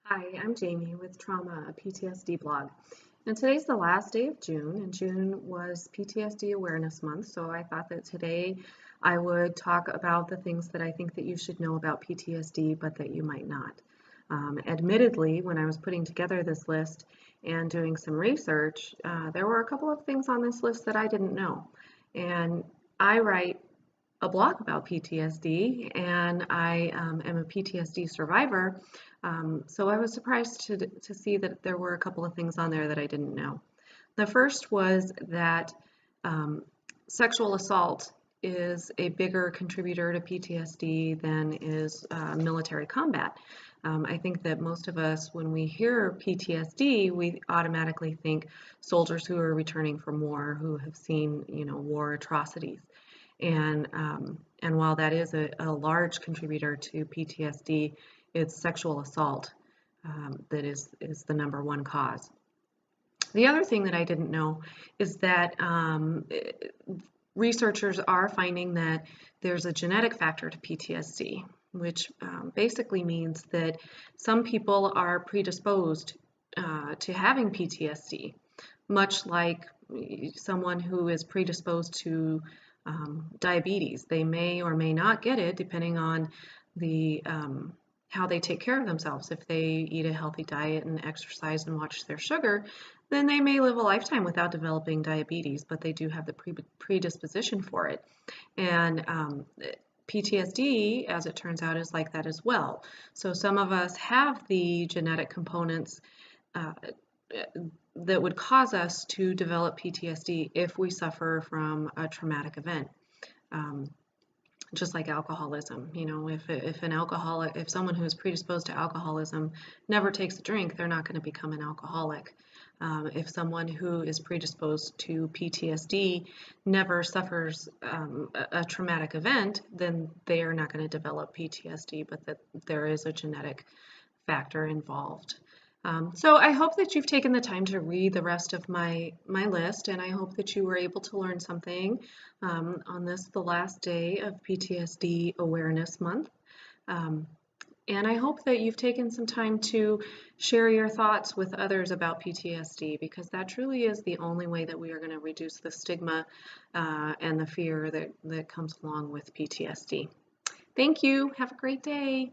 Hi, I'm Jamie with Trauma, a PTSD blog. And today's the last day of June, and June was PTSD Awareness Month, so I thought that today I would talk about the things that I think that you should know about PTSD, but that you might not. Admittedly, when I was putting together this list and doing some research, there were a couple of things on this list that I didn't know. And I write a blog about PTSD, and I am a PTSD survivor. So I was surprised to see that there were a couple of things on there that I didn't know. The first was that um, sexual assault is a bigger contributor to PTSD than is military combat. I think that most of us, when we hear PTSD, we automatically think soldiers who are returning from war, who have seen, war atrocities. And while that is a large contributor to PTSD, it's sexual assault that is the number one cause. The other thing that I didn't know is that researchers are finding that there's a genetic factor to PTSD, which basically means that some people are predisposed to having PTSD, much like someone who is predisposed to diabetes. They may or may not get it depending on the how they take care of themselves. If they eat a healthy diet and exercise and watch their sugar, then they may live a lifetime without developing diabetes, but they do have the predisposition for it. And PTSD, as it turns out, is like that as well. So some of us have the genetic components uh, that would cause us to develop PTSD if we suffer from a traumatic event. Um, just like alcoholism, if an alcoholic, if someone who is predisposed to alcoholism never takes a drink, they're not going to become an alcoholic. If someone who is predisposed to PTSD never suffers a traumatic event, then they are not going to develop PTSD, but that there is a genetic factor involved. So I hope that you've taken the time to read the rest of my list, and I hope that you were able to learn something on this, the last day of PTSD Awareness Month. Um, and I hope that you've taken some time to share your thoughts with others about PTSD, because that truly is the only way that we are going to reduce the stigma and the fear that comes along with PTSD. Thank you. Have a great day.